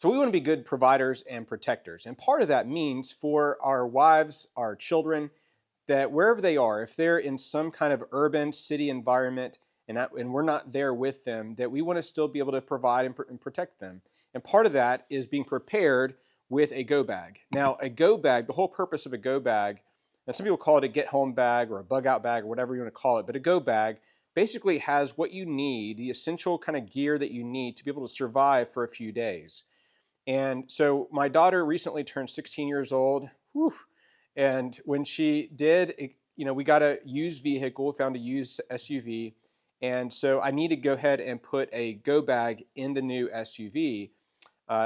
So we want to be good providers and protectors. And part of that means for our wives, our children, that wherever they are, if they're in some kind of urban city environment and we're not there with them, that we want to still be able to provide and protect them. And part of that is being prepared with a go bag. Now, a go bag, the whole purpose of a go bag, and some people call it a get home bag or a bug out bag or whatever you want to call it, but a go bag basically has what you need, the essential kind of gear that you need to be able to survive for a few days. And so my daughter recently turned 16 years old. Whew. And when she did, we got a used vehicle, found a used SUV. And so I need to go ahead and put a go bag in the new SUV,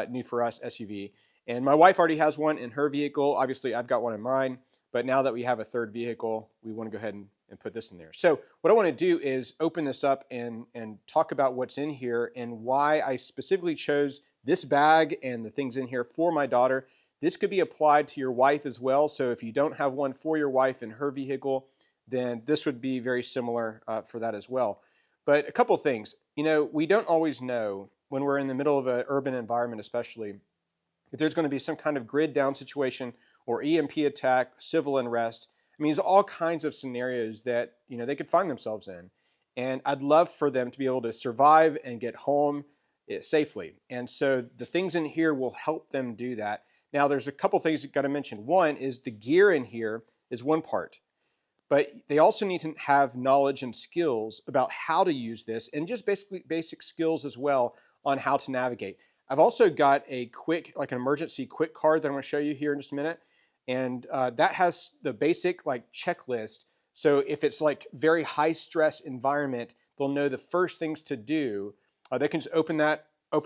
new for us SUV. And my wife already has one in her vehicle. Obviously, I've got one in mine. But now that we have a third vehicle, we want to go ahead and put this in there. So what I want to do is open this up and talk about what's in here and why I specifically chose this bag and the things in here for my daughter. This could be applied to your wife as well. So if you don't have one for your wife in her vehicle, then this would be very similar for that as well. But a couple of things. We don't always know when we're in the middle of an urban environment, especially, if there's going to be some kind of grid down situation or EMP attack, civil unrest. I mean, there's all kinds of scenarios that they could find themselves in. And I'd love for them to be able to survive and get home safely. And so the things in here will help them do that. Now, there's a couple things you've got to mention. One is the gear in here is one part, but they also need to have knowledge and skills about how to use this and just basically basic skills as well on how to navigate. I've also got an emergency quick card that I'm going to show you here in just a minute. And that has the basic checklist. So if it's very high stress environment, they'll know the first things to do. They can just open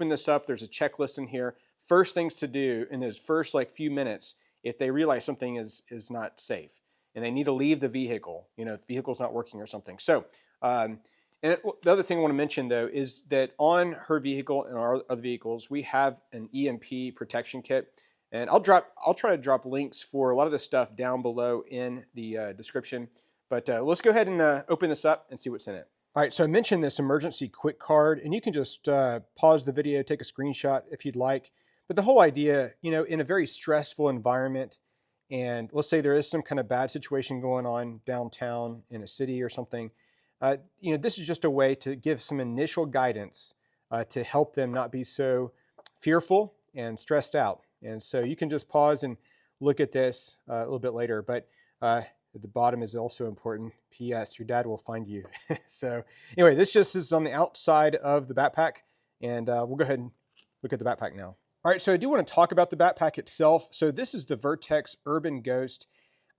this up. There's a checklist in here. First things to do in those first few minutes if they realize something is not safe and they need to leave the vehicle, if the vehicle's not working or something. So, and the other thing I want to mention though is that on her vehicle and our other vehicles, we have an EMP protection kit. And I'll try to drop links for a lot of this stuff down below in the description. But let's go ahead and open this up and see what's in it. All right, so I mentioned this emergency quick card, and you can just pause the video, take a screenshot if you'd like. But the whole idea, in a very stressful environment, and let's say there is some kind of bad situation going on downtown in a city or something, this is just a way to give some initial guidance to help them not be so fearful and stressed out. And so you can just pause and look at this a little bit later. But at the bottom is also important. P.S. Your dad will find you. So anyway, this just is on the outside of the backpack. And we'll go ahead and look at the backpack now. All right, so I do want to talk about the backpack itself. So this is the Vertex Urban Ghost.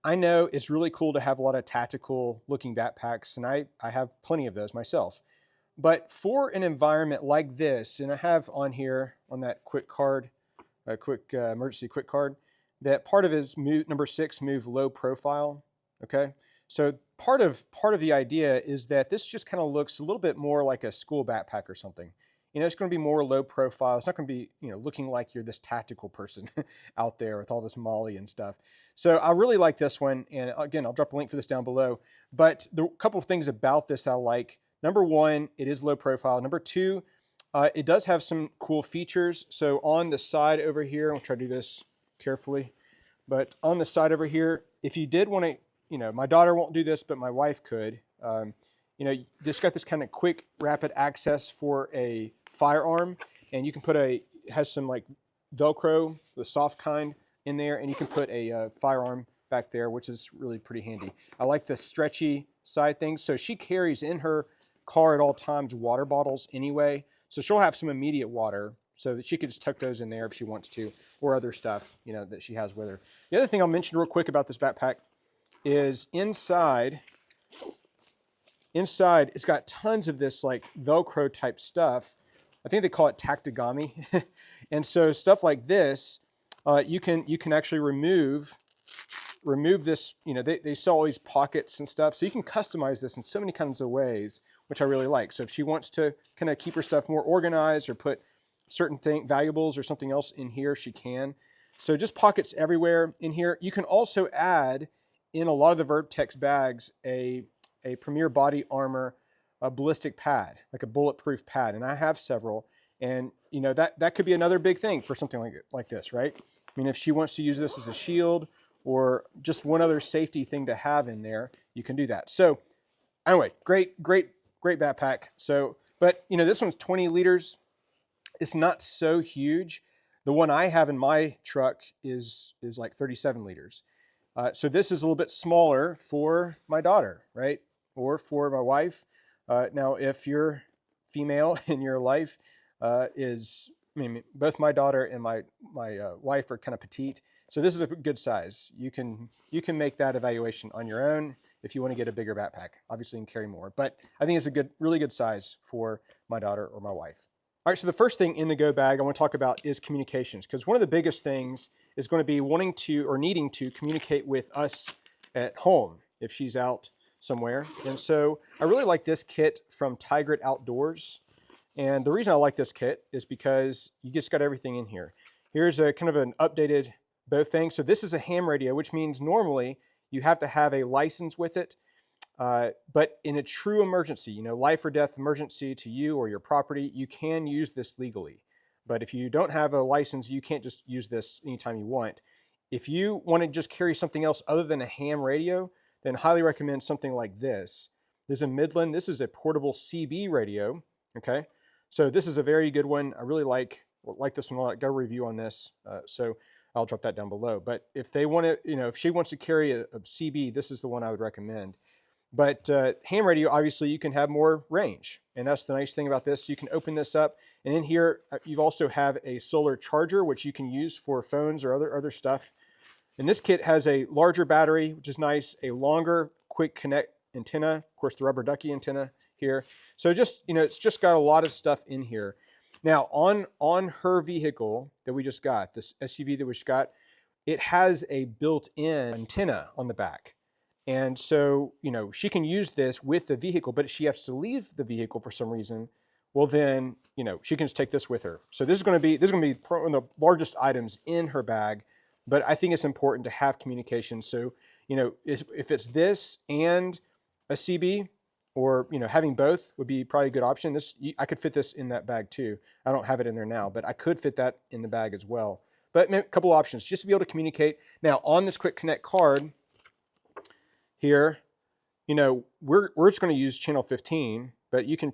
I know it's really cool to have a lot of tactical looking backpacks, and I have plenty of those myself. But for an environment like this, and I have on here on that quick card, a quick emergency quick card, that part of it is number 6, move low profile. Okay, so part of the idea is that this just kind of looks a little bit more like a school backpack or something. It's going to be more low profile. It's not going to be looking like you're this tactical person out there with all this molly and stuff. So I really like this one, and again, I'll drop a link for this down below. But the couple of things about this I like. Number 1, it is low profile. Number 2, it does have some cool features. So on the side over here, I'll try to do this carefully, but on the side over here, if you did want to, my daughter won't do this, but my wife could. This got this kind of quick, rapid access for a firearm, and you can put has some Velcro, the soft kind, in there, and you can put a firearm back there, which is really pretty handy. I like the stretchy side things. So she carries in her car at all times water bottles anyway, so she'll have some immediate water so that she could just tuck those in there if she wants to, or other stuff that she has with her. The other thing I'll mention real quick about this backpack is inside it's got tons of this Velcro type stuff. I think they call it tactigami. And so stuff like this, you can actually remove this. They sell all these pockets and stuff, so you can customize this in so many kinds of ways, which I really like. So if she wants to kind of keep her stuff more organized or put certain valuables or something else in here, she can. So just pockets everywhere in here. You can also add in a lot of the Vertex bags a Premier Body Armor ballistic pad, like a bulletproof pad, and I have several. And you know, that could be another big thing for something like this, right? I mean, if she wants to use this as a shield or just one other safety thing to have in there, you can do that. So anyway, great backpack. So, but you know, this one's 20 liters. It's not so huge. The one I have in my truck is like 37 liters. So this is a little bit smaller for my daughter, right? Or for my wife. Now, if you're female in your life, I mean, both my daughter and my wife are kind of petite. So this is a good size. You can make that evaluation on your own if you want to get a bigger backpack. Obviously, you can carry more, but I think it's a really good size for my daughter or my wife. All right, so the first thing in the go bag I want to talk about is communications, because one of the biggest things is going to be wanting to or needing to communicate with us at home if she's out somewhere. And so I really like this kit from Tigrit Outdoors. And the reason I like this kit is because you just got everything in here. Here's a kind of an updated both thing. So this is a ham radio, which means normally you have to have a license with it. But in a true emergency, you know, life or death emergency to you or your property, you can use this legally. But if you don't have a license, you can't just use this anytime you want. If you want to just carry something else other than a ham radio, then highly recommend something like this. This is a Midland. This is a portable CB radio. Okay, so this is a very good one. I really like this one a lot. I got a review on this, so I'll drop that down below. But if they want to, you know, if she wants to carry a CB, this is the one I would recommend. But ham radio, obviously, you can have more range. And that's the nice thing about this. You can open this up. And in here, you also have a solar charger, which you can use for phones or other stuff. And this kit has a larger battery, which is nice, a longer quick connect antenna, of course, the rubber ducky antenna here. So just, you know, it's just got a lot of stuff in here. Now, on her vehicle that we just got, this SUV that we just got, it has a built-in antenna on the back. And so, you know, she can use this with the vehicle, but if she has to leave the vehicle for some reason, well then, you know, she can just take this with her. So this is going to be one of the largest items in her bag, but I think it's important to have communication. So, you know, if it's this and a CB, or, you know, having both would be probably a good option. I could fit this in that bag too. I don't have it in there now, but I could fit that in the bag as well. But a couple options just to be able to communicate. Now on this Quick Connect card here, you know, we're just going to use channel 15, but you can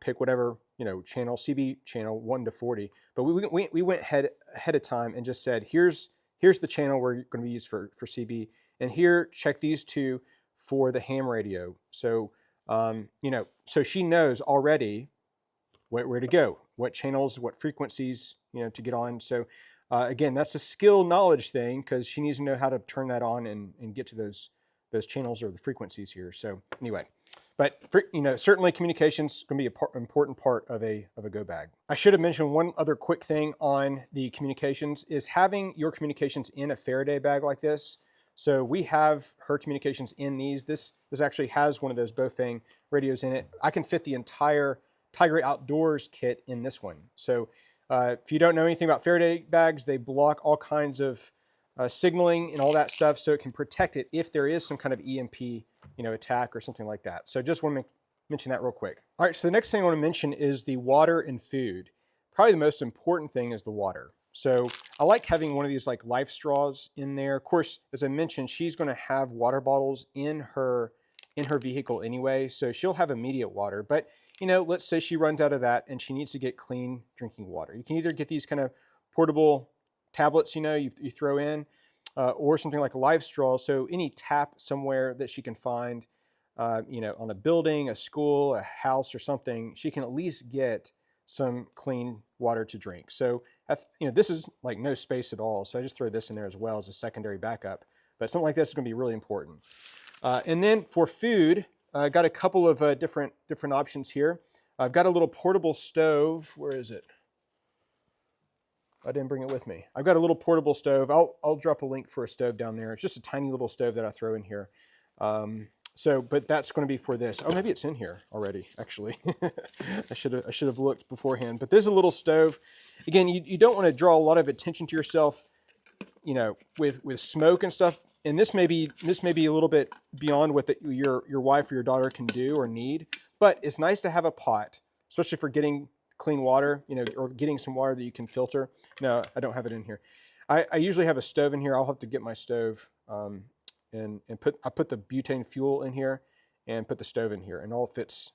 pick whatever, you know, channel, CB channel 1 to 40. But we went ahead of time and just said, here's the channel we're going to be used for CB, and here check these two for the ham radio. So you know, so she knows already where to go, what channels, what frequencies, you know, to get on. So again, that's a skill knowledge thing, because she needs to know how to turn that on and get to those channels or the frequencies here. So anyway, but you know, certainly communication's going to be an important part of a go bag. I should have mentioned one other quick thing on the communications is having your communications in a Faraday bag like this. So we have her communications in these. This actually has one of those Bofang radios in it. I can fit the entire Tigrit Outdoors kit in this one. So if you don't know anything about Faraday bags, they block all kinds of signaling and all that stuff, so it can protect it if there is some kind of EMP, you know, attack or something like that. So just want to mention that real quick. All right, so the next thing I want to mention is the water and food. Probably the most important thing is the water. So I like having one of these like life straws in there. Of course, as I mentioned, she's going to have water bottles in her vehicle anyway, so she'll have immediate water. But you know, let's say she runs out of that and she needs to get clean drinking water. You can either get these kind of portable tablets, you know, you throw in, or something like a life straw. So any tap somewhere that she can find, you know, on a building, a school, a house or something, she can at least get some clean water to drink. So, you know, this is like no space at all. So I just throw this in there as well as a secondary backup. But something like this is going to be really important. And then for food, I got a couple of different options here. I've got a little portable stove. Where is it? I didn't bring it with me. I've got a little portable stove. I'll drop a link for a stove down there. It's just a tiny little stove that I throw in here. But that's going to be for this. Oh, maybe it's in here already, actually. I should have looked beforehand. But this is a little stove. Again, you don't want to draw a lot of attention to yourself, you know, with smoke and stuff. And this may be a little bit beyond what your wife or your daughter can do or need. But it's nice to have a pot, especially for getting clean water, or getting some water that you can filter. No, I don't have it in here. I usually have a stove in here. I'll have to get my stove and I put the butane fuel in here and put the stove in here, and all fits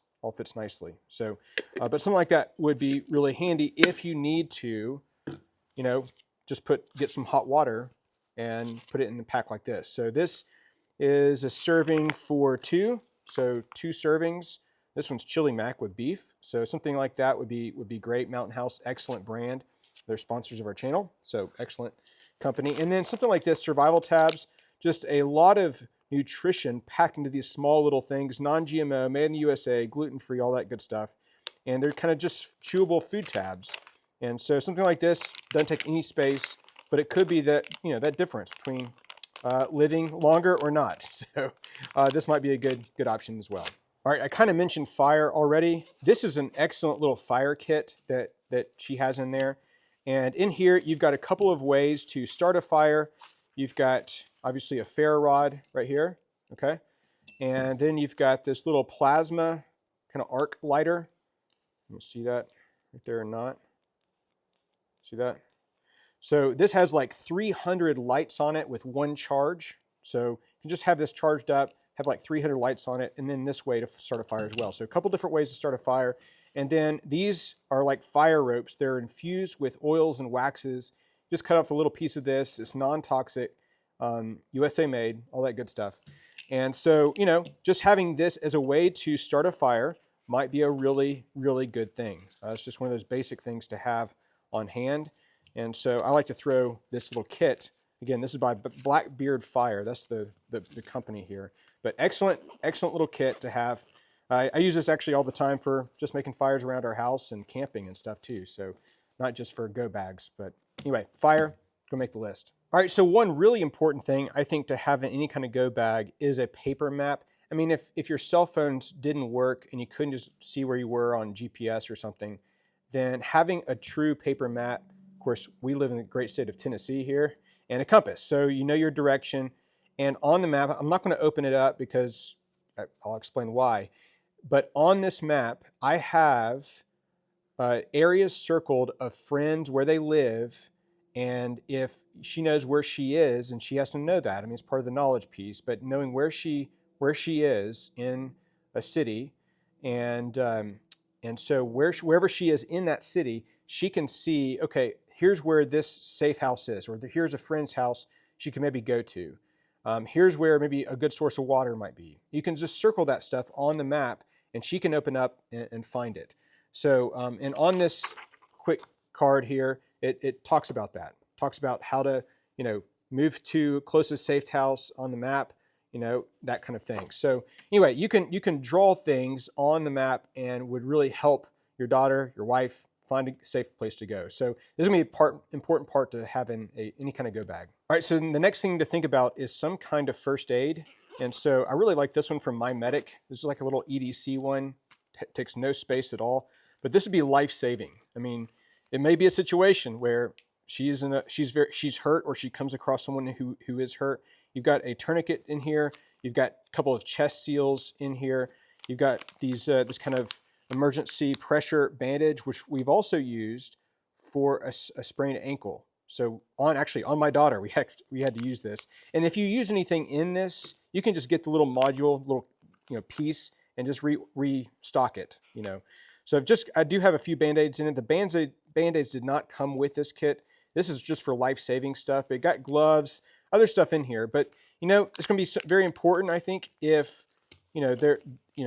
nicely. So, but something like that would be really handy if you need to, just get some hot water and put it in a pack like this. So this is a serving for 2, so 2 servings. This one's chili mac with beef, so something like that would be great. Mountain House, excellent brand. They're sponsors of our channel, so excellent company. And then something like this, survival tabs, just a lot of nutrition packed into these small little things, non-GMO, made in the USA, gluten-free, all that good stuff. And they're kind of just chewable food tabs. And so something like this doesn't take any space, but it could be that, that difference between living longer or not. So this might be a good option as well. All right, I kind of mentioned fire already. This is an excellent little fire kit that she has in there. And in here, you've got a couple of ways to start a fire. You've got, obviously, a ferro rod right here, okay? And then you've got this little plasma kind of arc lighter. Let me see that right there or not. See that? So this has like 300 lights on it with 1 charge. So you can just have this charged up, have like 300 lights on it, and then this way to start a fire as well. So a couple different ways to start a fire. And then these are like fire ropes. They're infused with oils and waxes. Just cut off a little piece of this. It's non-toxic, USA made, all that good stuff. And so, just having this as a way to start a fire might be a really, really good thing. It's just one of those basic things to have on hand. And so I like to throw this little kit. Again, this is by Blackbeard Fire. That's the company here. But excellent little kit to have. I use this actually all the time for just making fires around our house and camping and stuff too. So not just for go bags, but anyway, fire, go make the list. All right, so one really important thing I think to have in any kind of go bag is a paper map. I mean, if your cell phones didn't work and you couldn't just see where you were on GPS or something, then having a true paper map, of course, we live in the great state of Tennessee here, and a compass. So you know your direction. And on the map, I'm not going to open it up because I'll explain why. But on this map, I have areas circled of friends where they live. And if she knows where she is, and she has to know that, I mean, it's part of the knowledge piece, but knowing where she is in a city, and so wherever she is in that city, she can see, okay, here's where this safe house is, or here's a friend's house she can maybe go to. Here's where maybe a good source of water might be. You can just circle that stuff on the map, and she can open up and find it. So, and on this quick card here, it talks about that. Talks about how to, move to closest safe house on the map, that kind of thing. So anyway, you can draw things on the map and would really help your daughter, your wife, find a safe place to go. So this is going to be an important part to having any kind of go bag. All right, so the next thing to think about is some kind of first aid. And so I really like this one from My Medic. This is like a little EDC one. Takes no space at all. But this would be life-saving. I mean, it may be a situation where she's hurt, or she comes across someone who is hurt. You've got a tourniquet in here. You've got a couple of chest seals in here. You've got these this kind of emergency pressure bandage, which we've also used for a sprained ankle. So on my daughter, we had to use this. And if you use anything in this, you can just get the little module, little piece, and just restock it. So I do have a few Band-Aids in it. The Band-Aids did not come with this kit. This is just for life-saving stuff. It got gloves, other stuff in here. But it's going to be very important, I think, if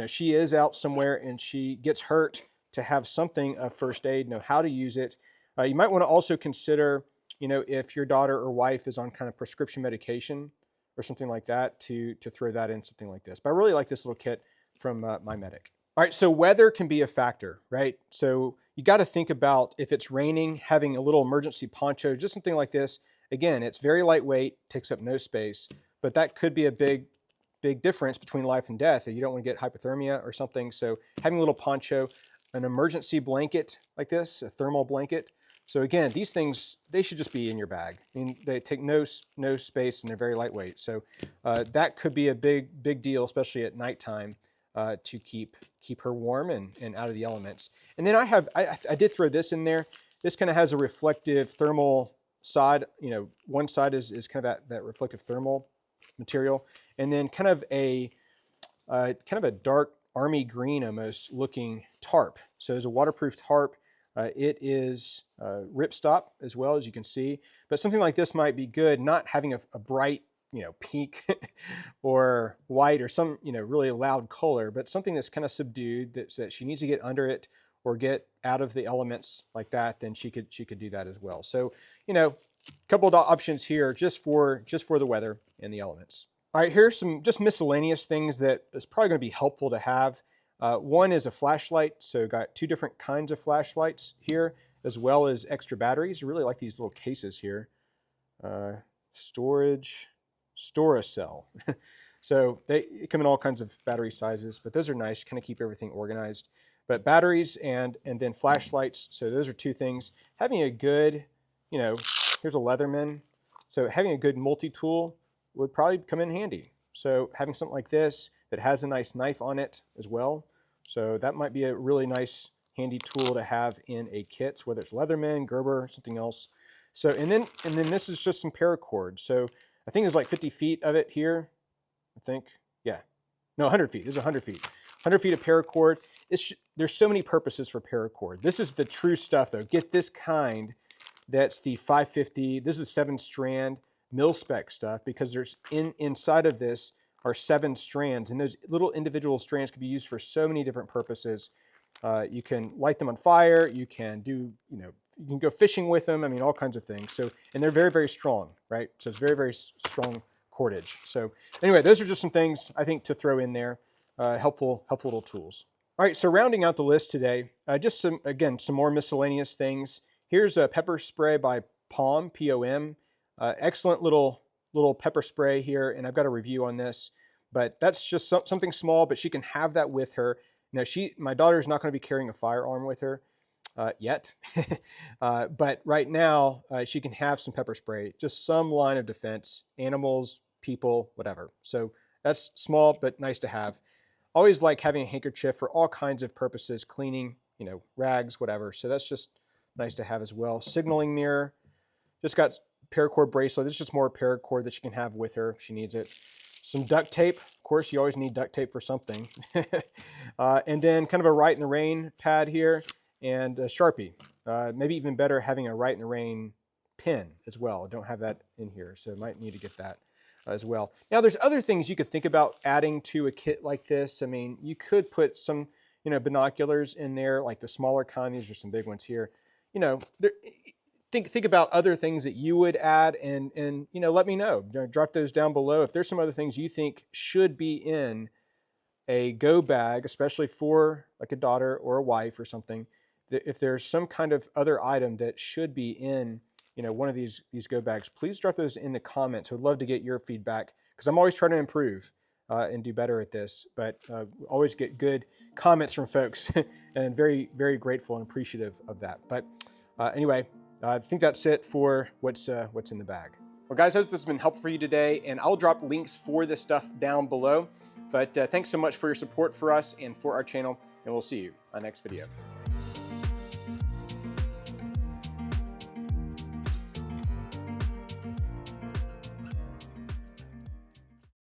she is out somewhere and she gets hurt, to have something of first aid, know how to use it. You might want to also consider, if your daughter or wife is on kind of prescription medication or something like that, to throw that in something like this. But I really like this little kit from My Medic. All right, so weather can be a factor, right? So you got to think about, if it's raining, having a little emergency poncho, just something like this. Again, it's very lightweight, takes up no space, but that could be a big difference between life and death. You don't want to get hypothermia or something. So having a little poncho, an emergency blanket like this, a thermal blanket. So again, these things, they should just be in your bag. I mean, they take no space and they're very lightweight. So that could be a big deal, especially at nighttime. to keep her warm and out of the elements. And then I did throw this in there. This kind of has a reflective thermal side. You know, one side is kind of that reflective thermal material, and then kind of a dark army green almost looking tarp. So there's a waterproof tarp. It is ripstop as well, as you can see. But something like this might be good, not having a bright, you know, pink or white or some, you know, really loud color, but something that's kind of subdued, that she needs to get under it or get out of the elements like that, then she could do that as well. So, you know, a couple of options here just for the weather and the elements. All right, here's some just miscellaneous things that is probably going to be helpful to have. One is a flashlight. So got two different kinds of flashlights here, as well as extra batteries. I really like these little cases here. Storage, Storacell. So they come in all kinds of battery sizes, but those are nice, kind of keep everything organized. But batteries and then flashlights. So those are two things. Having a good, you know, here's a Leatherman. So having a good multi-tool would probably come in handy. So having something like this that has a nice knife on it as well. So that might be a really nice handy tool to have in a kit, whether it's Leatherman, Gerber, something else. So and then this is just some paracord. So I think there's like 50 feet of it here. I think, yeah, no, 100 feet. There's 100 feet. 100 feet of paracord. There's so many purposes for paracord. This is the true stuff though. Get this kind. That's the 550. This is 7-strand mil-spec stuff, because there's inside of this are 7 strands, and those little individual strands can be used for so many different purposes. You can light them on fire. You can do, you know, you can go fishing with them. I mean, all kinds of things. So, and they're very, very strong, right? So it's very, very strong cordage. So anyway, those are just some things I think to throw in there. Helpful little tools. All right, so rounding out the list today, just some more miscellaneous things. Here's a pepper spray by POM, P-O-M. Excellent little pepper spray here, and I've got a review on this, but that's just something small, but she can have that with her. Now, my daughter's not going to be carrying a firearm with her yet, but right now she can have some pepper spray, just some line of defense, animals, people, whatever. So that's small, but nice to have. Always like having a handkerchief for all kinds of purposes, cleaning, you know, rags, whatever. So that's just nice to have as well. Signaling mirror, just got paracord bracelet. This is just more paracord that she can have with her if she needs it. Some duct tape. Of course, you always need duct tape for something. And then kind of a Right in the Rain pad here and a Sharpie. Maybe even better having a Right in the Rain pen as well. I don't have that in here, so I might need to get that as well. Now, there's other things you could think about adding to a kit like this. I mean, you could put some, you know, binoculars in there, like the smaller kind. These are some big ones here. You know, think about other things that you would add, and you know, let me know. Drop those down below if there's some other things you think should be in a go bag, especially for like a daughter or a wife or something. If there's some kind of other item that should be in, you know, one of these go bags, please drop those in the comments. I'd love to get your feedback, because I'm always trying to improve and do better at this. But always get good comments from folks, and very, very grateful and appreciative of that. But anyway. I think that's it for what's in the bag. Well, guys, I hope this has been helpful for you today, and I'll drop links for this stuff down below. But thanks so much for your support for us and for our channel, and we'll see you on the next video.